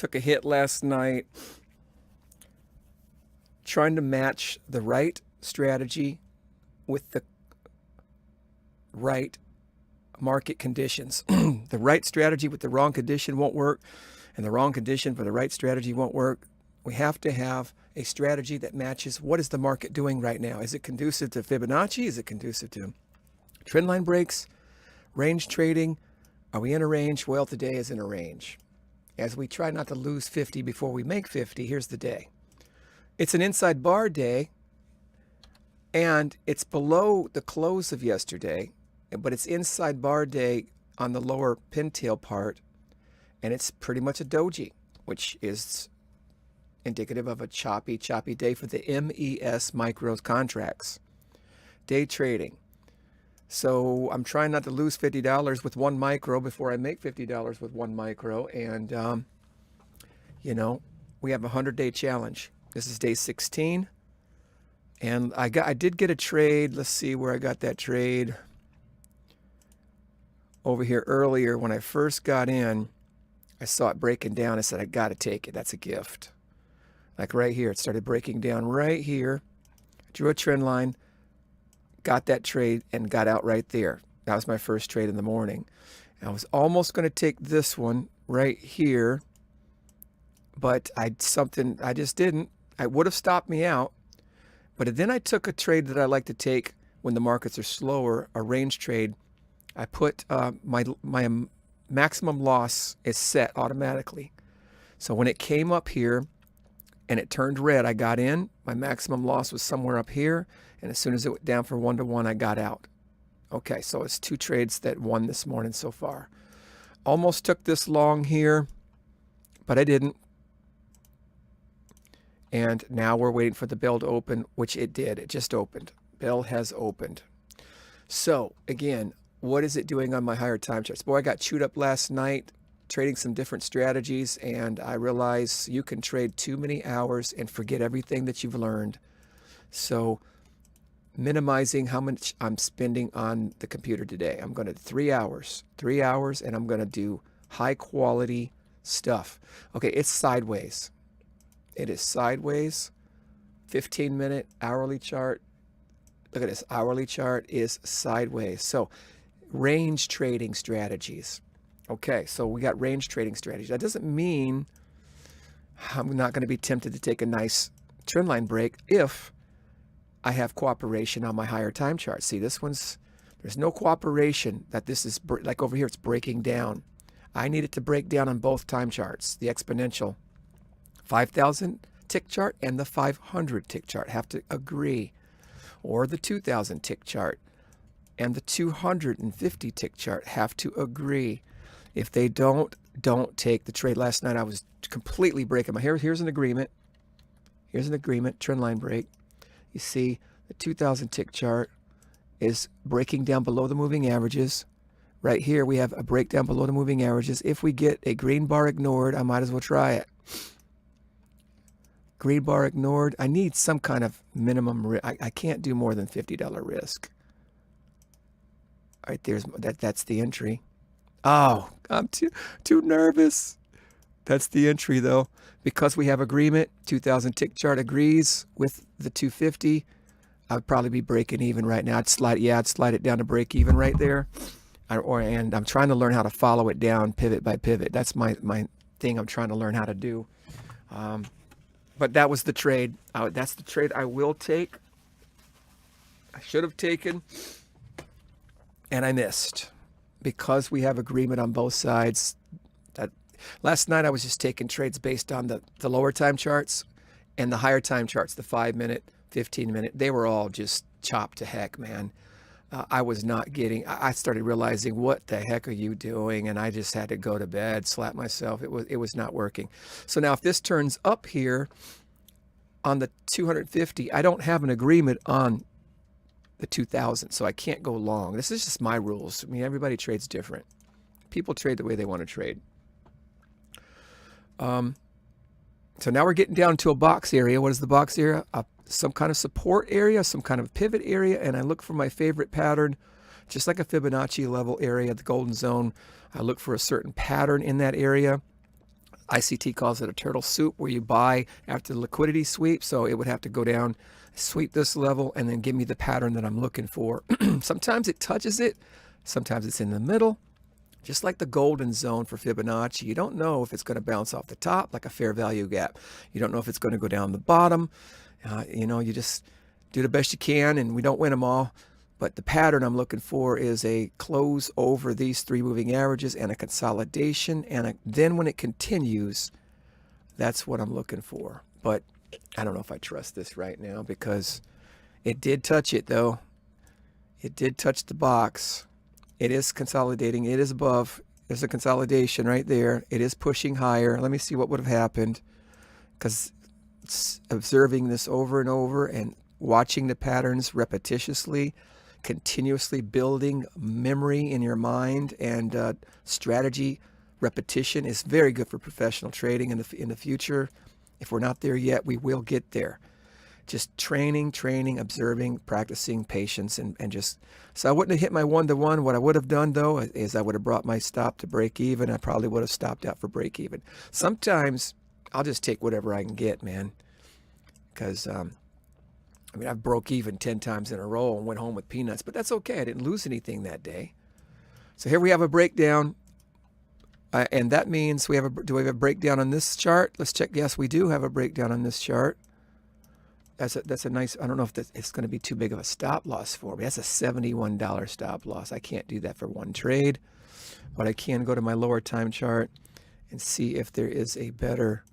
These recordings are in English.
Took a hit last night trying to match the right strategy with the right market conditions. The right strategy with the wrong condition won't work, and the wrong condition for the right strategy won't work. We have to have a strategy that matches what is the market doing right now. Is it conducive to Fibonacci? Is it conducive to trendline breaks, range trading? Are we in a range? Well, today is in a range. As we try not to lose 50 before we make 50, here's the day. It's an inside bar day, and it's below the close of yesterday, but it's inside bar day on the lower pintail part, and it's pretty much a doji, which is indicative of a choppy day for the MES micros contracts. Day trading. So I'm trying not to lose $50 with one micro before I make $50 with one micro. And, you know, we have a 100-day challenge. This is day 16. And I did get a trade. Let's see where I got that trade. Over here earlier when I first got in, I saw it breaking down. I said, I got to take it. That's a gift. Like right here, it started breaking down right here. Drew a trend line, got that trade, and got out right there. That was my first trade in the morning. And I was almost going to take this one right here, but I just didn't. It would have stopped me out. But then I took a trade that I like to take when the markets are slower, a range trade. I put my maximum loss is set automatically. So when it came up here and it turned red, I got in. My maximum loss was somewhere up here. And as soon as it went down for 1-to-1, I got out. Okay, so it's 2 trades that won this morning so far. Almost took this long here, but I didn't. And now we're waiting for the bell to open, which it did. It just opened. Bell has opened. So again, what is it doing on my higher time charts? Boy, I got chewed up last night trading some different strategies, and I realize you can trade too many hours and forget everything that you've learned. So minimizing how much I'm spending on the computer today. I'm going to 3 hours, and I'm going to do high quality stuff. Okay, it's sideways. It is sideways. 15-minute hourly chart. Look at this. Hourly chart is sideways. So range trading strategies. Okay, so we got range trading strategies. That doesn't mean I'm not going to be tempted to take a nice trendline break if I have cooperation on my higher time chart. See, this one's, there's no cooperation that this is, like over here, it's breaking down. I need it to break down on both time charts. The exponential 5,000 tick chart and the 500 tick chart have to agree. Or the 2,000 tick chart and the 250 tick chart have to agree. If they don't take the trade. Last night I was completely breaking my hair. Here's an agreement. Here's an agreement, trend line break. You see the 2,000 tick chart is breaking down below the moving averages. Right here we have a breakdown below the moving averages. If we get a green bar ignored, I might as well try it. Green bar ignored. I need some kind of minimum risk. I can't do more than $50 risk. All right, there's that's the entry. Oh, I'm too nervous. That's the entry though. Because we have agreement, 2,000 tick chart agrees with the 250. I'd probably be breaking even right now. I'd slide it down to break even right there. And I'm trying to learn how to follow it down pivot by pivot. That's my thing I'm trying to learn how to do. But that was the trade. That's the trade I will take. I should have taken, and I missed because we have agreement on both sides. Last night I was just taking trades based on the lower time charts and the higher time charts, the 5-minute, 15-minute. They were all just chopped to heck, man. I was not getting, I started realizing, what the heck are you doing? And I just had to go to bed, slap myself. It was not working. So now if this turns up here on the 250, I don't have an agreement on the 2,000, so I can't go long. This is just my rules. I mean, everybody trades different. People trade the way they want to trade. So now we're getting down to a box area. What is the box area? Some kind of support area, some kind of pivot area, and I look for my favorite pattern, just like a Fibonacci level area, the golden zone. I look for a certain pattern in that area. ICT calls it a turtle soup, where you buy after the liquidity sweep. So it would have to go down, sweep this level, and then give me the pattern that I'm looking for. Sometimes it touches it, sometimes it's in the middle. Just like the golden zone for Fibonacci, you don't know if it's going to bounce off the top like a fair value gap. You don't know if it's going to go down the bottom. You just do the best you can, and we don't win them all. But the pattern I'm looking for is a close over these 3 moving averages and a consolidation. And then when it continues, that's what I'm looking for. But I don't know if I trust this right now, because it did touch it, though. It did touch the box. It is consolidating. It is above. There's a consolidation right there. It is pushing higher. Let me see what would have happened, because observing this over and over and watching the patterns repetitiously, continuously building memory in your mind, and strategy repetition is very good for professional trading in the future. If we're not there yet, we will get there. Just training, observing, practicing patience, and just, so I wouldn't have hit my 1-to-1. What I would have done, though, is I would have brought my stop to break even. I probably would have stopped out for break even. Sometimes I'll just take whatever I can get, man, because I've broke even 10 times in a row and went home with peanuts, but that's okay. I didn't lose anything that day. So here we have a breakdown, and that means do we have a breakdown on this chart? Let's check. Yes, we do have a breakdown on this chart. That's a nice, I don't know if it's going to be too big of a stop loss for me. That's a $71 stop loss. I can't do that for one trade, but I can go to my lower time chart and see if there is a better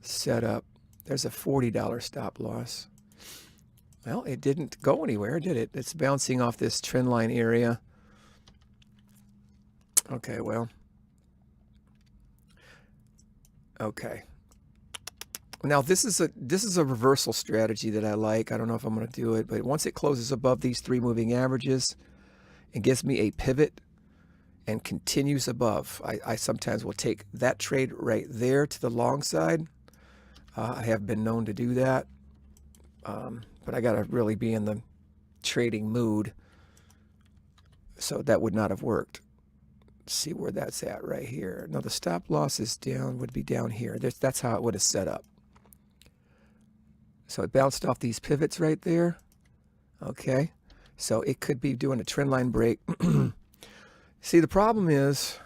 setup. There's a $40 stop loss. Well, it didn't go anywhere, did it? It's bouncing off this trend line area. Okay, well. Okay. Now this is a reversal strategy that I like. I don't know if I'm going to do it, but once it closes above these 3 moving averages, it gives me a pivot and continues above. I sometimes will take that trade right there to the long side. I have been known to do that, but I got to really be in the trading mood, so that would not have worked. Let's see where that's at right here. Now the stop loss is down, would be down here. That's how it would have set up. So it bounced off these pivots right there. Okay, so it could be doing a trend line break. See, the problem is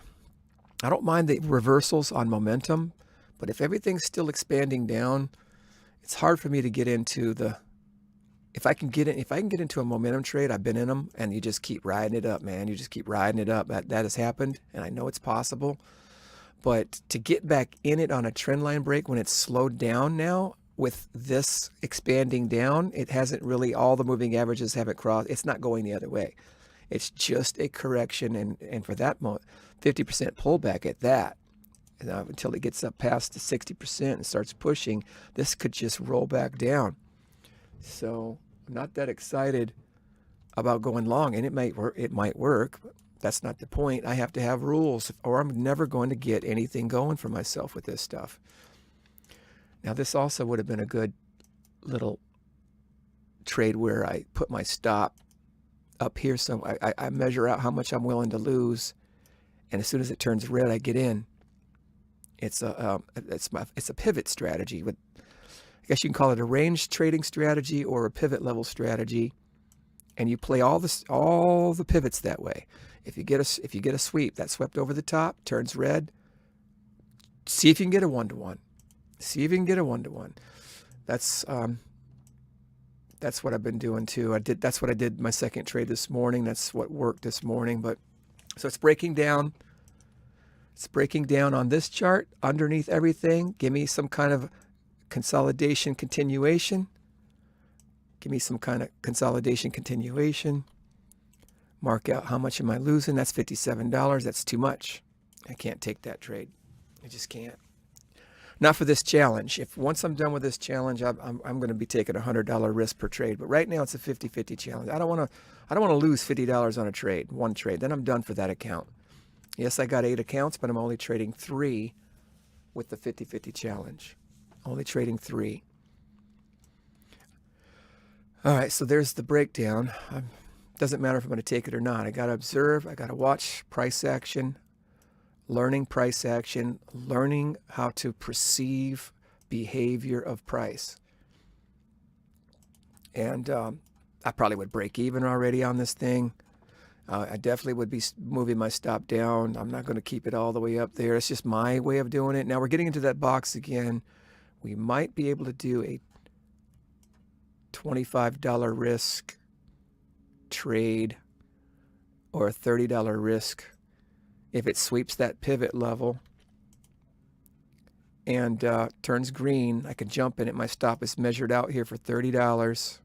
I don't mind the reversals on momentum, but if everything's still expanding down, it's hard for me to get into the, if I can get into a momentum trade. I've been in them, and you just keep riding it up, man. You just keep riding it up. That has happened, and I know it's possible. But to get back in it on a trend line break when it's slowed down now, with this expanding down, it hasn't really, all the moving averages haven't crossed. It's not going the other way. It's just a correction, and for that moment, 50% pullback at that. Until it gets up past the 60% and starts pushing, this could just roll back down. So I'm not that excited about going long, and it might work, but that's not the point. I have to have rules, or I'm never going to get anything going for myself with this stuff. Now this also would have been a good little trade where I put my stop up here, so I measure out how much I'm willing to lose, and as soon as it turns red, I get in. It's a pivot strategy. I guess you can call it a range trading strategy or a pivot level strategy, and you play all the pivots that way. If you get a sweep that swept over the top, turns red, see if you can get a 1-to-1. See if you can get a 1-to-1. That's what I've been doing too. That's what I did my second trade this morning. That's what worked this morning. But so it's breaking down. It's breaking down on this chart underneath everything. Give me some kind of consolidation continuation. Give me some kind of consolidation continuation. Mark out how much am I losing. That's $57. That's too much. I can't take that trade. I just can't. Not for this challenge. If once I'm done with this challenge, I'm going to be taking a $100 risk per trade. But right now it's a 50-50 challenge. I don't want to lose $50 on a trade, one trade. Then I'm done for that account. Yes, I got 8 accounts, but I'm only trading 3 with the 50-50 challenge. Only trading 3. All right, so there's the breakdown. Doesn't matter if I'm going to take it or not. I got to observe. I got to watch price action. learning price action, learning how to perceive behavior of price. And I probably would break even already on this thing. I definitely would be moving my stop down. I'm not going to keep it all the way up there. It's just my way of doing it. Now we're getting into that box again. We might be able to do a $25 risk trade or a $30 risk if it sweeps that pivot level and turns green. I can jump in it. My stop is measured out here for $30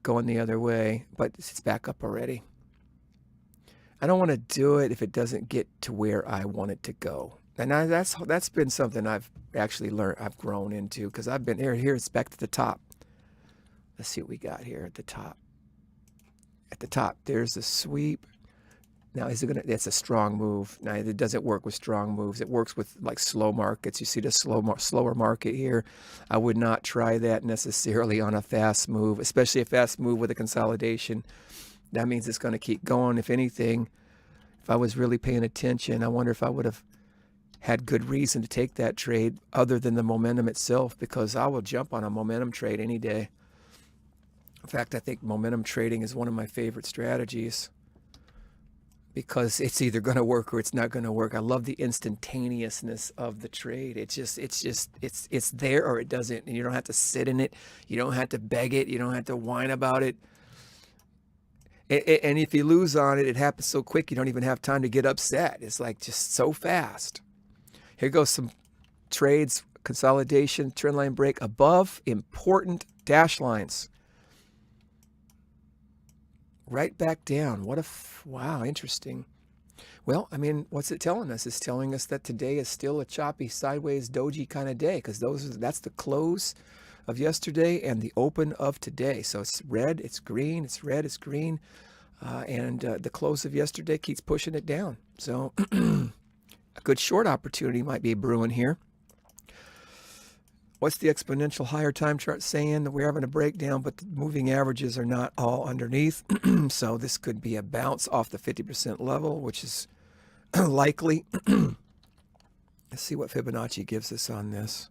going the other way, but it's back up already. I don't want to do it if it doesn't get to where I want it to go. And that's been something I've actually learned, I've grown into, because I've been here. It's back to the top. Let's see what we got here at the top. At the top, there's the sweep. Now, is it gonna? That's a strong move. Now, it doesn't work with strong moves. It works with like slow markets. You see the slower market here. I would not try that necessarily on a fast move, especially a fast move with a consolidation. That means it's going to keep going. If anything, if I was really paying attention, I wonder if I would have had good reason to take that trade other than the momentum itself, because I will jump on a momentum trade any day. In fact, I think momentum trading is one of my favorite strategies, because it's either going to work or it's not going to work. I love the instantaneousness of the trade. It's there or it doesn't. And you don't have to sit in it. You don't have to beg it. You don't have to whine about it. And if you lose on it, it happens so quick you don't even have time to get upset. It's like just so fast. Here goes some trades, consolidation, trend line break above important dash lines. Right back down. Wow, interesting. Well, I mean, what's it telling us? It's telling us that today is still a choppy, sideways, doji kind of day, because that's the close of yesterday and the open of today. So it's red, it's green, it's red, it's green, and the close of yesterday keeps pushing it down. So a good short opportunity might be brewing here. What's the exponential higher time chart saying? That we're having a breakdown, but the moving averages are not all underneath. So this could be a bounce off the 50% level, which is likely. Let's see what Fibonacci gives us on this.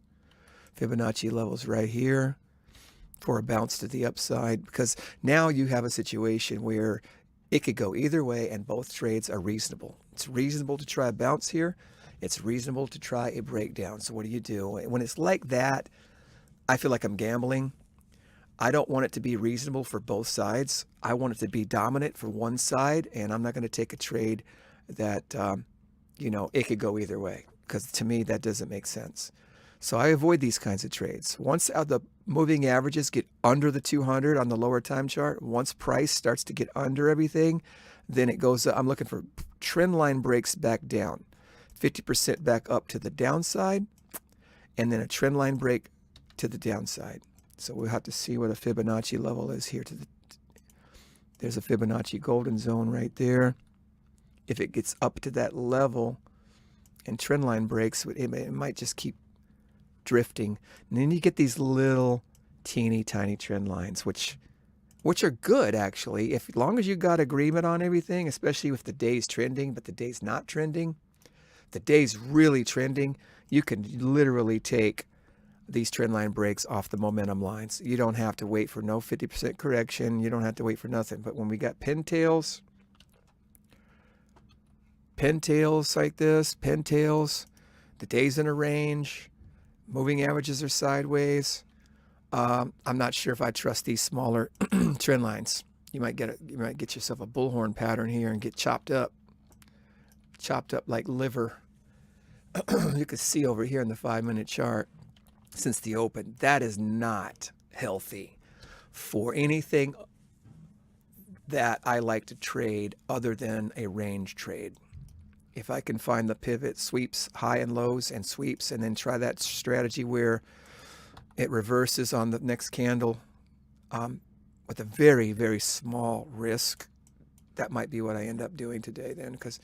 Fibonacci levels right here for a bounce to the upside, because now you have a situation where it could go either way and both trades are reasonable. It's reasonable to try a bounce here. It's reasonable to try a breakdown. So what do you do? When it's like that, I feel like I'm gambling. I don't want it to be reasonable for both sides. I want it to be dominant for one side, and I'm not going to take a trade that, it could go either way, because to me, that doesn't make sense. So I avoid these kinds of trades. Once the moving averages get under the 200 on the lower time chart, once price starts to get under everything, then it goes, I'm looking for trend line breaks back down. 50% back up to the downside, and then a trend line break to the downside. So we'll have to see what a Fibonacci level is here. There's a Fibonacci golden zone right there. If it gets up to that level and trend line breaks, it might just keep drifting. And then you get these little teeny tiny trend lines, which are good actually. As long as you got agreement on everything, especially if the day's trending, but the day's not trending. The day's really trending, you can literally take these trend line breaks off the momentum lines. You don't have to wait for no 50% correction. You don't have to wait for nothing. But when we got pintails like this, pintails, the day's in a range, moving averages are sideways. I'm not sure if I trust these smaller trend lines. You might get yourself a bullhorn pattern here and get chopped up like liver. You can see over here in the 5-minute chart since the open, that is not healthy for anything that I like to trade other than a range trade. If I can find the pivot, sweeps, high and lows and sweeps, and then try that strategy where it reverses on the next candle with a very, very small risk, that might be what I end up doing today then, because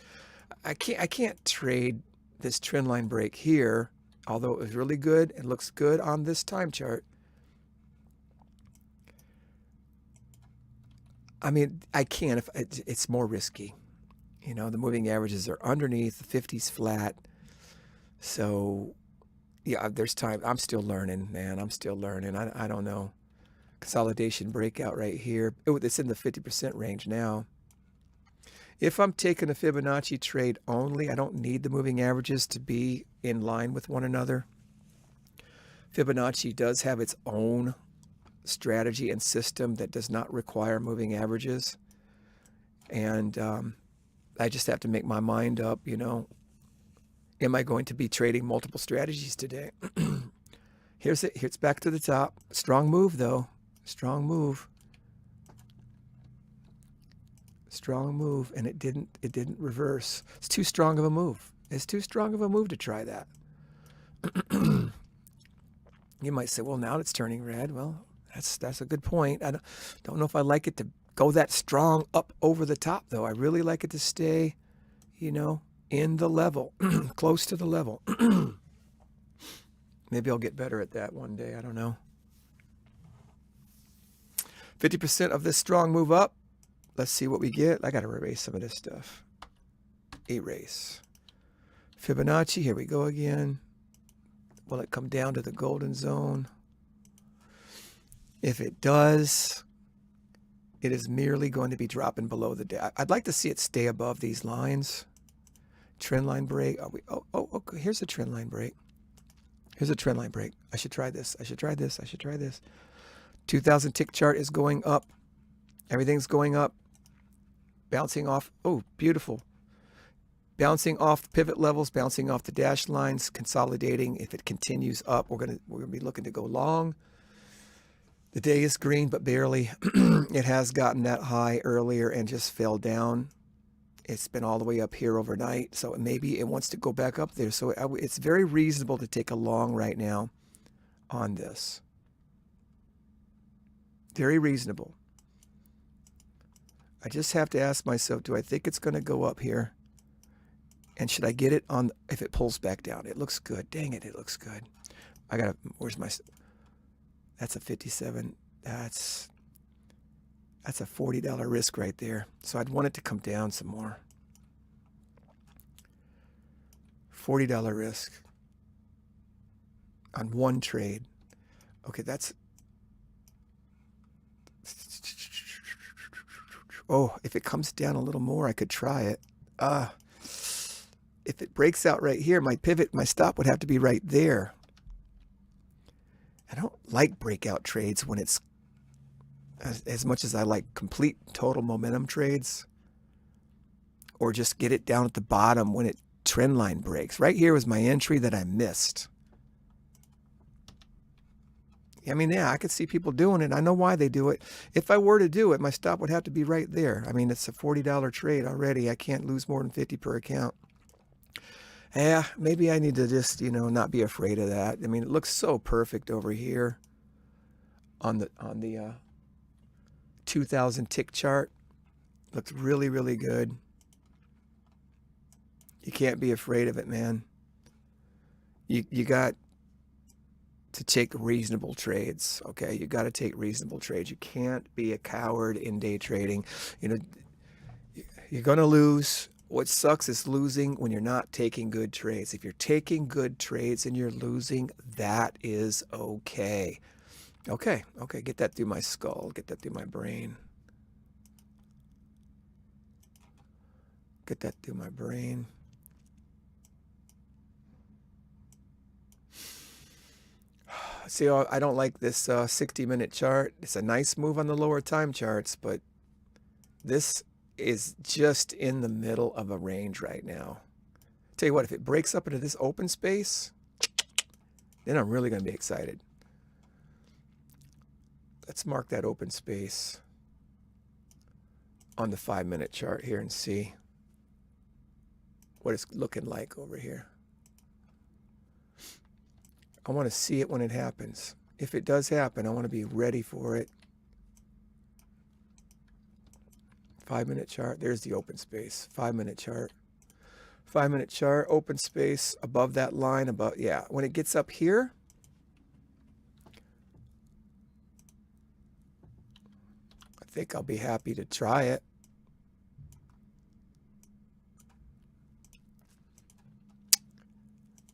I can't trade this trend line break here, although it was really good. It looks good on this time chart. I mean, I can if it's more risky. You know, the moving averages are underneath, the 50's flat. So, yeah, there's time. I'm still learning, man. I'm still learning. I don't know. Consolidation breakout right here. Oh, it's in the 50% range now. If I'm taking a Fibonacci trade only, I don't need the moving averages to be in line with one another. Fibonacci does have its own strategy and system that does not require moving averages. And I just have to make my mind up, you know, am I going to be trading multiple strategies today? Here's it. Here's back to the top. Strong move, though. Strong move. Strong move, and it didn't reverse. It's too strong of a move. It's too strong of a move to try that. You might say, well, now it's turning red. Well, that's a good point. I don't know if I like it to go that strong up over the top, though. I really like it to stay, you know, in the level, close to the level. Maybe I'll get better at that one day. I don't know. 50% of this strong move up. Let's see what we get. I got to erase some of this stuff. Erase. Fibonacci, here we go again. Will it come down to the golden zone? If it does, it is merely going to be dropping below the day. I'd like to see it stay above these lines. Trend line break. Oh, here's a trend line break. Here's a trend line break. I should try this. I should try this. I should try this. 2000 tick chart is going up. Everything's going up. Bouncing off. Oh, beautiful. Bouncing off pivot levels, bouncing off the dashed lines, consolidating. If it continues up, we're gonna be looking to go long. The day is green, but barely. It has gotten that high earlier and just fell down. It's been all the way up here overnight, so maybe it wants to go back up there. So it's very reasonable to take a long right now on this. Very reasonable. I just have to ask myself, do I think it's going to go up here? And should I get it on if it pulls back down? It looks good. Dang it, it looks good. I got to, where's my, that's a 57. That's a $40 risk right there. So I'd want it to come down some more. $40 risk on one trade. Okay, that's, oh, if it comes down a little more, I could try it. If it breaks out right here, my pivot, my stop would have to be right there. I don't like breakout trades when it's as much as I like complete total momentum trades, or just get it down at the bottom when it trend line breaks. Right here was my entry that I missed. I mean, yeah, I could see people doing it. I know why they do it. If I were to do it, my stop would have to be right there. I mean, it's a $40 trade already. I can't lose more than 50 per account. Yeah, maybe I need to just, you know, not be afraid of that. I mean, it looks so perfect over here on the 2000 tick chart. Looks really, really good. You can't be afraid of it, man. You got to take reasonable trades, okay? You got to take reasonable trades. You can't be a coward in day trading. You know, you're going to lose. What sucks is losing when you're not taking good trades. If you're taking good trades and you're losing, that is okay. Okay, get that through my skull. Get that through my brain. Get that through my brain. See, I don't like this 60-minute chart. It's a nice move on the lower time charts, but this is just in the middle of a range right now. Tell you what, if it breaks up into this open space, then I'm really going to be excited. Let's mark that open space on the 5-minute chart here and see what it's looking like over here. I want to see it when it happens. If it does happen, I want to be ready for it. 5-minute chart. There's the open space. 5-minute chart. 5-minute chart. Open space above that line. Above, yeah. When it gets up here, I think I'll be happy to try it.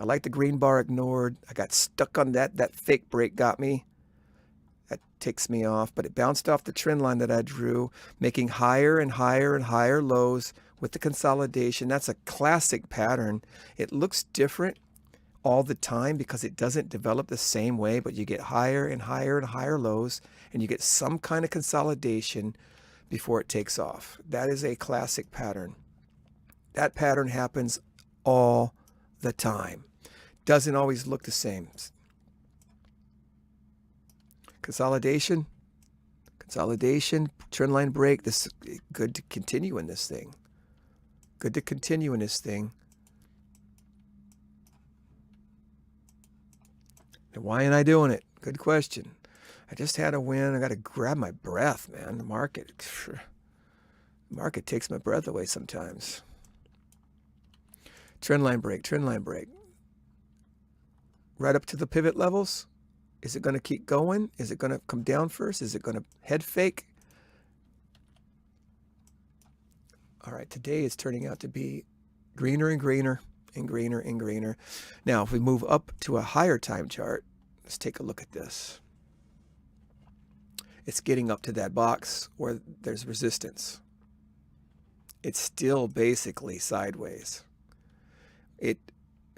I like the green bar ignored. I got stuck on that. That fake break got me. That ticks me off, but it bounced off the trend line that I drew, making higher and higher and higher lows with the consolidation. That's a classic pattern. It looks different all the time because it doesn't develop the same way, but you get higher and higher and higher lows, and you get some kind of consolidation before it takes off. That is a classic pattern. That pattern happens all the time. Doesn't always look the same. Consolidation, trend line break. This is good to continue in this thing. Good to continue in this thing. And why am I doing it? Good question. I just had a win. I got to grab my breath, man. The market takes my breath away sometimes. Trend line break, trend line break. Right up to the pivot levels. Is it going to keep going? Is it going to come down first? Is it going to head fake? All right, today is turning out to be greener and greener and greener and greener. Now, if we move up to a higher time chart, let's take a look at this. It's getting up to that box where there's resistance. It's still basically sideways. It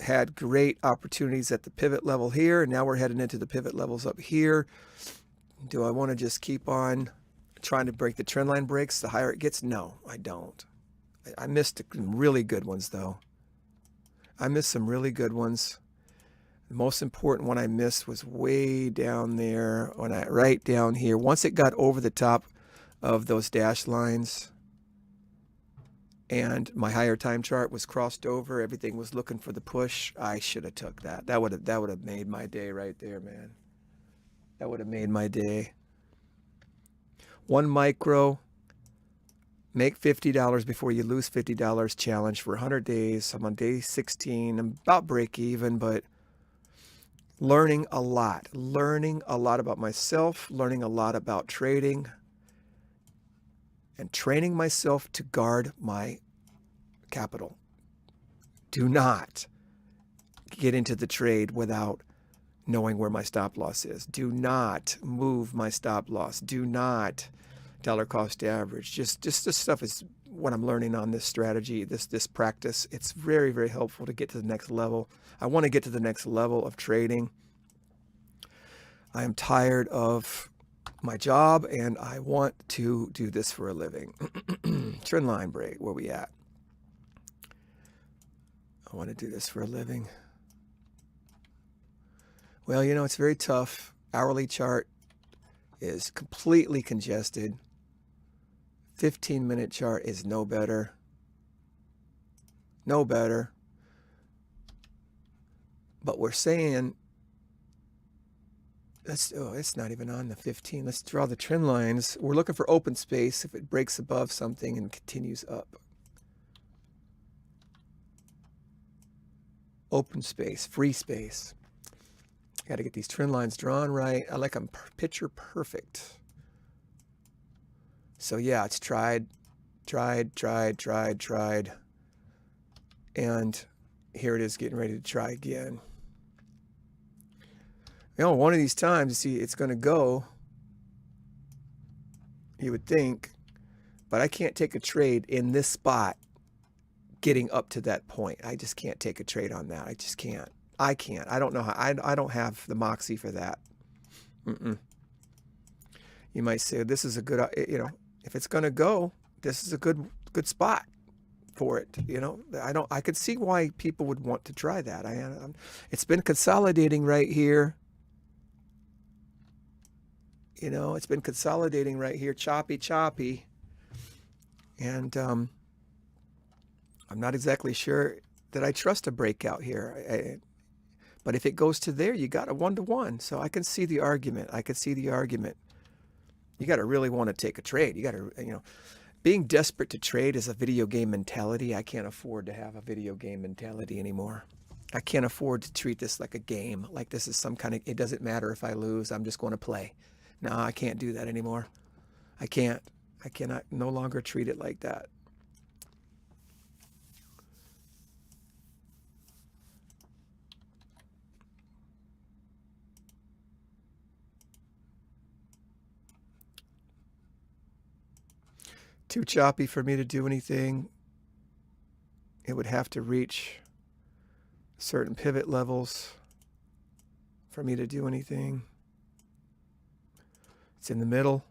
had great opportunities at the pivot level here, and now we're heading into the pivot levels up here. Do I want to just keep on trying to break the trend line breaks the higher it gets? No, I don't. I missed some really good ones, though. I missed some really good ones. The most important one I missed was way down there, right down here. Once it got over the top of those dashed lines and my higher time chart was crossed over, everything was looking for the push, I should have took that. That would have made my day right there, man. That would have made my day. 1 micro, make $50 before you lose $50 challenge for 100 days. I'm on day 16. I'm about break even, but learning a lot about myself, learning a lot about trading, and training myself to guard my capital. Do not get into the trade without knowing where my stop loss is. Do not move my stop loss. Do not dollar cost average. Just this stuff is what I'm learning on this strategy, this practice. It's very, very helpful to get to the next level. I want to get to the next level of trading. I am tired of my job and I want to do this for a living. Trend line break, where we at? I want to do this for a living. Well, you know, it's very tough. Hourly chart is completely congested. 15-minute chart is no better. No better. But we're saying, it's not even on the 15. Let's draw the trend lines. We're looking for open space if it breaks above something and continues up. Open space, free space. Got to get these trend lines drawn right. I like them picture perfect. So yeah, it's tried. And here it is getting ready to try again. You know, one of these times, see, it's going to go, you would think, but I can't take a trade in this spot getting up to that point. I just can't take a trade on that. I just can't. I can't. I don't know how. I don't have the moxie for that. You might say this is a good, you know, if it's going to go, this is a good spot for it. You know, I could see why people would want to try that. It's been consolidating right here. You know, it's been consolidating right here, choppy. And I'm not exactly sure that I trust a breakout here. But if it goes to there, you got a 1-to-1. So I can see the argument. You got to really want to take a trade. You got to, you know, being desperate to trade is a video game mentality. I can't afford to have a video game mentality anymore. I can't afford to treat this like a game, like this is some kind of, it doesn't matter if I lose, I'm just going to play. No, I can't do that anymore. I can't. I cannot no longer treat it like that. Too choppy for me to do anything. It would have to reach certain pivot levels for me to do anything. It's in the middle.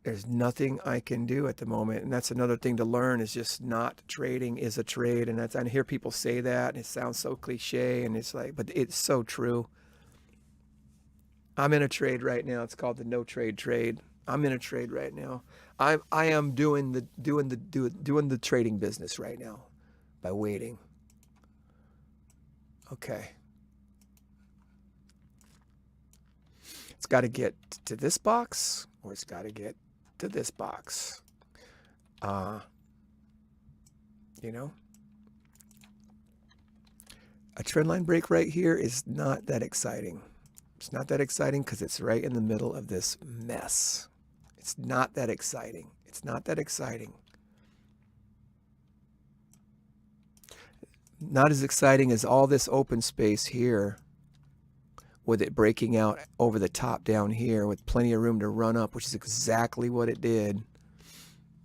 There's nothing I can do at the moment. And that's another thing to learn, is just not trading is a trade. And I hear people say that, and it sounds so cliche, and it's like, but it's so true. I'm in a trade right now. It's called the no trade trade. I'm in a trade right now. I am doing the trading business right now by waiting. Okay. It's got to get to this box, or it's got to get to this box. You know, a trend line break right here is not that exciting. It's not that exciting because it's right in the middle of this mess. It's not that exciting. It's not that exciting. Not as exciting as all this open space here, with it breaking out over the top down here with plenty of room to run up, which is exactly what it did.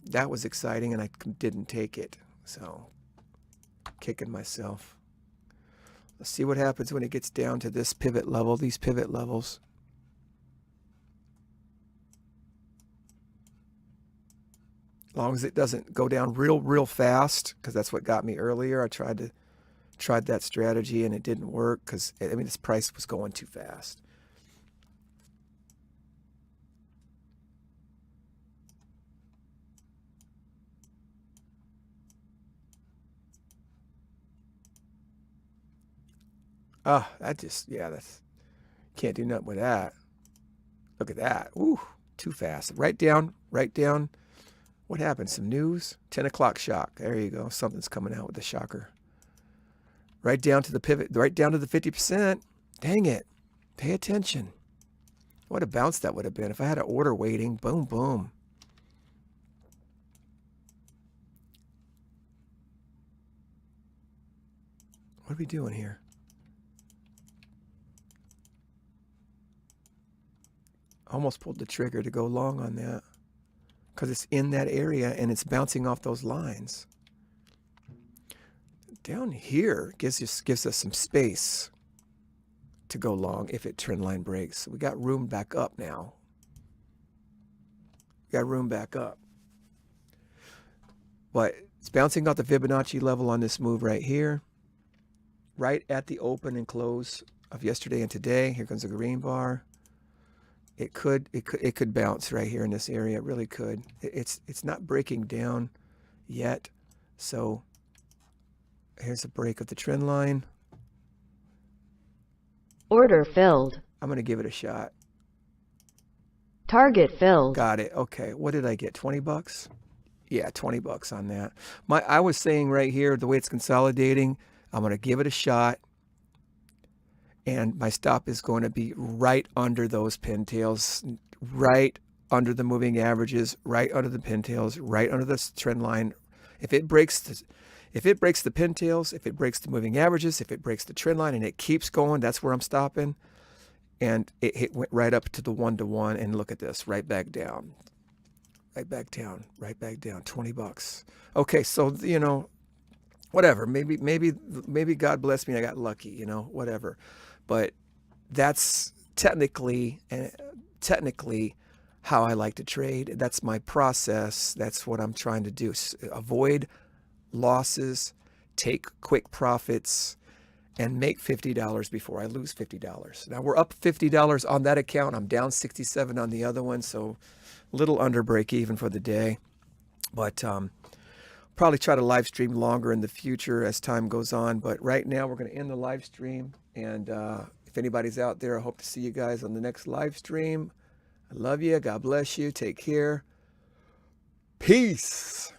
That was exciting, and I didn't take it. So, kicking myself. Let's see what happens when it gets down to this pivot level, these pivot levels. As long as it doesn't go down real fast, because that's what got me earlier. I tried that strategy and it didn't work because, I mean, this price was going too fast. That's, can't do nothing with that. Look at that. Ooh, too fast. Right down. What happened? Some news? 10 o'clock shock. There you go. Something's coming out with the shocker. Right down to the pivot, right down to the 50%. Dang it. Pay attention. What a bounce that would have been if I had an order waiting. Boom, boom. What are we doing here? Almost pulled the trigger to go long on that because it's in that area and it's bouncing off those lines. Down here gives us some space to go long if it trend line breaks. We got room back up now. But it's bouncing off the Fibonacci level on this move right here, right at the open and close of yesterday and today. Here comes the green bar. It could bounce right here in this area. It really could. It's not breaking down yet. So here's a break of the trend line. Order filled. I'm going to give it a shot. Target filled. Got it. Okay. What did I get? 20 bucks? Yeah, 20 bucks on that. I was saying right here, the way it's consolidating, I'm going to give it a shot. And my stop is going to be right under those pintails, right under the moving averages, right under the pintails, right under the trend line. If it breaks the pintails, if it breaks the moving averages, if it breaks the trend line and it keeps going, that's where I'm stopping. And it went right up to the 1-to-1, and look at this, right back down, 20 bucks. Okay, so, whatever, maybe God bless me, I got lucky, whatever. But that's technically how I like to trade. That's my process. That's what I'm trying to do. Avoid losses, take quick profits, and make $50 before I lose $50. Now we're up $50 on that account. I'm down 67 on the other one, so a little under break even for the day. But probably try to live stream longer in the future as time goes on. But right now we're going to end the live stream. And if anybody's out there, I hope to see you guys on the next live stream. I love you. God bless you. Take care. Peace.